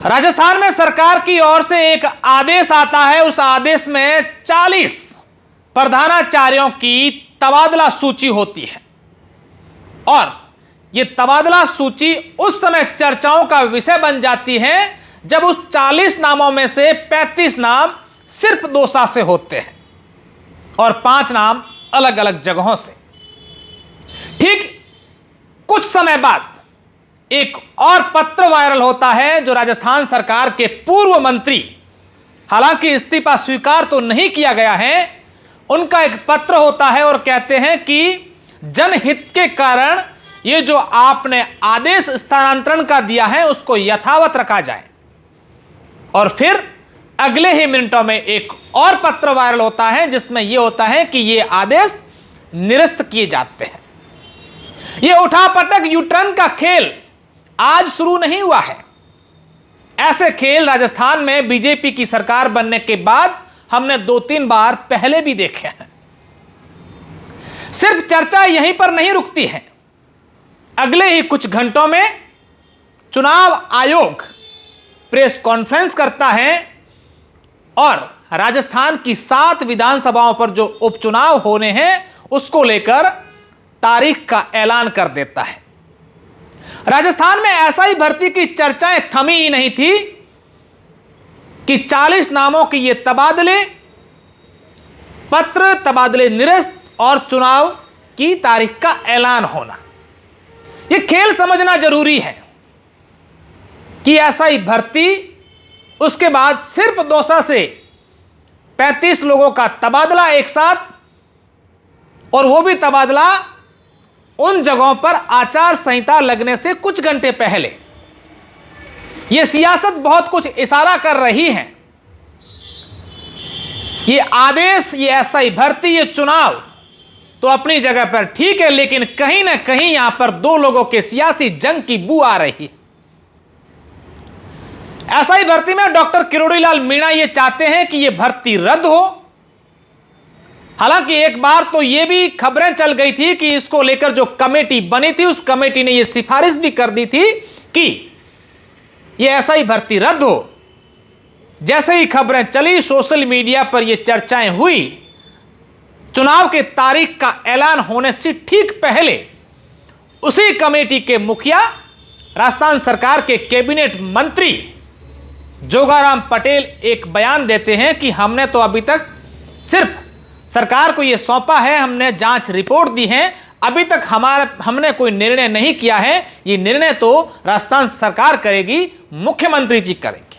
राजस्थान में सरकार की ओर से एक आदेश आता है। उस आदेश में 40 प्रधानाचार्यों की तबादला सूची होती है और यह तबादला सूची उस समय चर्चाओं का विषय बन जाती है जब उस 40 नामों में से 35 नाम सिर्फ दौसा से होते हैं और 5 नाम अलग अलग जगहों से। ठीक कुछ समय बाद एक और पत्र वायरल होता है जो राजस्थान सरकार के पूर्व मंत्री, हालांकि इस्तीफा स्वीकार तो नहीं किया गया है, उनका एक पत्र होता है और कहते हैं कि जनहित के कारण ये जो आपने आदेश स्थानांतरण का दिया है उसको यथावत रखा जाए। और फिर अगले ही मिनटों में एक और पत्र वायरल होता है जिसमें यह होता है कि ये आदेश निरस्त किए जाते हैं। यह उठापटक यूटर्न का खेल आज शुरू नहीं हुआ है। ऐसे खेल राजस्थान में बीजेपी की सरकार बनने के बाद हमने 2-3 बार पहले भी देखे हैं। सिर्फ चर्चा यहीं पर नहीं रुकती है। अगले ही कुछ घंटों में चुनाव आयोग प्रेस कॉन्फ्रेंस करता है और राजस्थान की 7 विधानसभाओं पर जो उपचुनाव होने हैं उसको लेकर तारीख का ऐलान कर देता है। राजस्थान में ऐसा ही भर्ती की चर्चाएं थमी ही नहीं थी कि 40 नामों के ये तबादले पत्र, तबादले निरस्त और चुनाव की तारीख का ऐलान होना, यह खेल समझना जरूरी है कि ऐसा ही भर्ती, उसके बाद सिर्फ दौसा से 35 लोगों का तबादला एक साथ, और वो भी तबादला उन जगहों पर आचार संहिता लगने से कुछ घंटे पहले। यह सियासत बहुत कुछ इशारा कर रही है। यह आदेश, यह ऐसा ही भर्ती, यह चुनाव तो अपनी जगह पर ठीक है, लेकिन कहीं ना कहीं यहां पर 2 लोगों के सियासी जंग की बू आ रही है। ऐसा ही भर्ती में डॉक्टर किरोड़ी लाल मीणा यह चाहते हैं कि यह भर्ती रद्द हो। हालांकि एक बार तो यह भी खबरें चल गई थी कि इसको लेकर जो कमेटी बनी थी उस कमेटी ने यह सिफारिश भी कर दी थी कि यह ऐसा ही भर्ती रद्द हो। जैसे ही खबरें चली, सोशल मीडिया पर यह चर्चाएं हुई, चुनाव के तारीख का ऐलान होने से ठीक पहले उसी कमेटी के मुखिया, राजस्थान सरकार के कैबिनेट मंत्री जोगाराम पटेल एक बयान देते हैं कि हमने तो अभी तक सिर्फ सरकार को यह सौंपा है, हमने जांच रिपोर्ट दी है, अभी तक हमने कोई निर्णय नहीं किया है। यह निर्णय तो राजस्थान सरकार करेगी, मुख्यमंत्री जी करेंगे।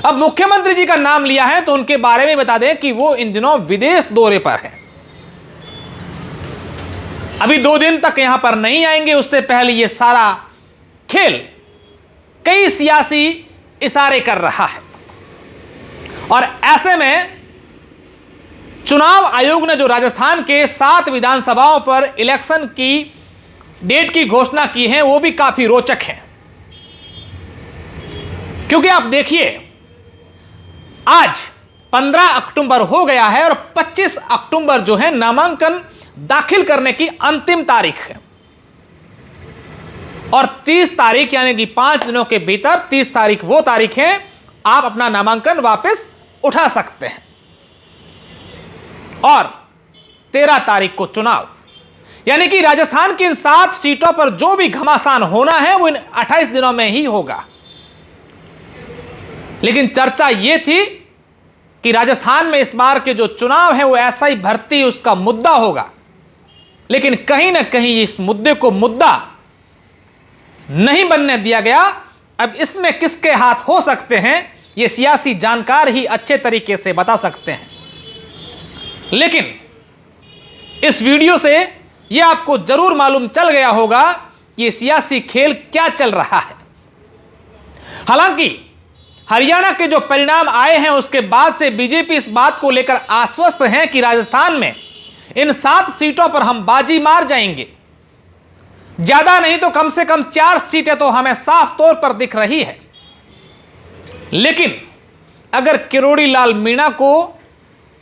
अब मुख्यमंत्री जी का नाम लिया है तो उनके बारे में बता दें कि वो इन दिनों विदेश दौरे पर हैं। अभी 2 दिन तक यहां पर नहीं आएंगे। उससे पहले यह सारा खेल कई सियासी इशारे कर रहा है और ऐसे में चुनाव आयोग ने जो राजस्थान के 7 विधानसभाओं पर इलेक्शन की डेट की घोषणा की है वो भी काफी रोचक है। क्योंकि आप देखिए, आज 15 अक्टूबर हो गया है और 25 अक्टूबर जो है नामांकन दाखिल करने की अंतिम तारीख है और 30 तारीख यानी कि 5 दिनों के भीतर 30 तारीख वो तारीख है आप अपना नामांकन वापस उठा सकते हैं और 13 तारीख को चुनाव, यानी कि राजस्थान की इन 7 सीटों पर जो भी घमासान होना है वो इन 28 दिनों में ही होगा। लेकिन चर्चा यह थी कि राजस्थान में इस बार के जो चुनाव है वो ऐसा ही भर्ती उसका मुद्दा होगा, लेकिन कहीं ना कहीं इस मुद्दे को मुद्दा नहीं बनने दिया गया। अब इसमें किसके हाथ हो सकते हैं ये सियासी जानकार ही अच्छे तरीके से बता सकते हैं, लेकिन इस वीडियो से यह आपको जरूर मालूम चल गया होगा कि यह सियासी खेल क्या चल रहा है। हालांकि हरियाणा के जो परिणाम आए हैं उसके बाद से बीजेपी इस बात को लेकर आश्वस्त है कि राजस्थान में इन 7 सीटों पर हम बाजी मार जाएंगे। ज्यादा नहीं तो कम से कम 4 सीटें तो हमें साफ तौर पर दिख रही है। लेकिन अगर किरोड़ी लाल मीणा को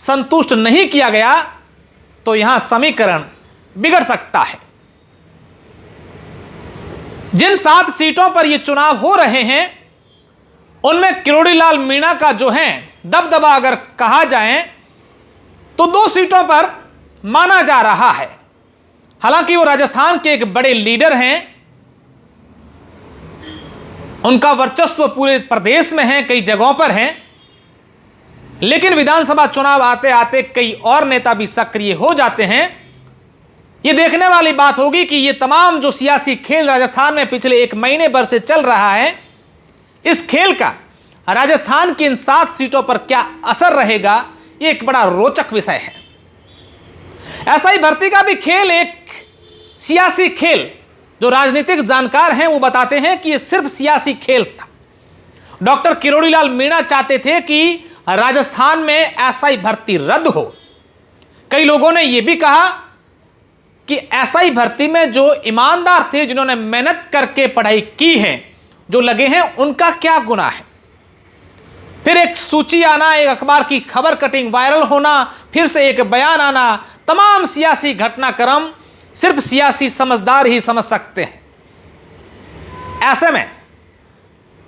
संतुष्ट नहीं किया गया तो यहां समीकरण बिगड़ सकता है। जिन 7 सीटों पर यह चुनाव हो रहे हैं उनमें किरोड़ी लाल मीणा का जो है दबदबा अगर कहा जाए तो 2 सीटों पर माना जा रहा है। हालांकि वो राजस्थान के एक बड़े लीडर हैं, उनका वर्चस्व पूरे प्रदेश में है, कई जगहों पर है, लेकिन विधानसभा चुनाव आते आते कई और नेता भी सक्रिय हो जाते हैं। यह देखने वाली बात होगी कि यह तमाम जो सियासी खेल राजस्थान में पिछले 1 महीने भर से चल रहा है, इस खेल का राजस्थान की इन 7 सीटों पर क्या असर रहेगा, यह एक बड़ा रोचक विषय है। एसआई भर्ती का भी खेल एक सियासी खेल, जो राजनीतिक जानकार हैं वो बताते हैं कि यह सिर्फ सियासी खेल था। डॉक्टर किरोड़ी लाल मीणा चाहते थे कि राजस्थान में एसआई भर्ती रद्द हो। कई लोगों ने यह भी कहा कि एसआई भर्ती में जो ईमानदार थे, जिन्होंने मेहनत करके पढ़ाई की है, जो लगे हैं, उनका क्या गुनाह है। फिर एक सूची आना, एक अखबार की खबर कटिंग वायरल होना, फिर से एक बयान आना, तमाम सियासी घटनाक्रम सिर्फ सियासी समझदार ही समझ सकते हैं। ऐसे में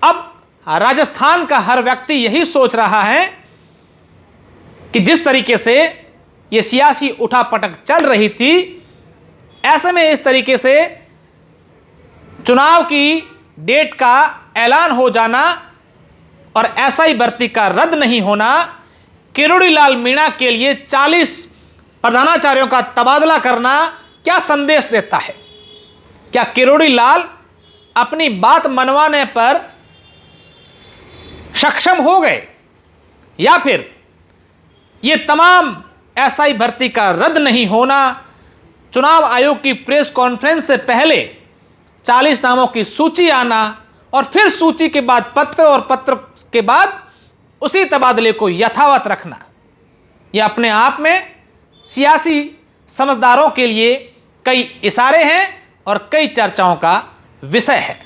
अब राजस्थान का हर व्यक्ति यही सोच रहा है कि जिस तरीके से यह सियासी उठापटक चल रही थी, ऐसे में इस तरीके से चुनाव की डेट का ऐलान हो जाना और एसआई भर्ती का रद्द नहीं होना किरोड़ी लाल मीणा के लिए 40 प्रधानाचार्यों का तबादला करना क्या संदेश देता है। क्या किरोड़ी लाल अपनी बात मनवाने पर सक्षम हो गए, या फिर यह तमाम एसआई भर्ती का रद्द नहीं होना, चुनाव आयोग की प्रेस कॉन्फ्रेंस से पहले 40 नामों की सूची आना और फिर सूची के बाद पत्र और पत्र के बाद उसी तबादले को यथावत रखना, यह अपने आप में सियासी समझदारों के लिए कई इशारे हैं और कई चर्चाओं का विषय है।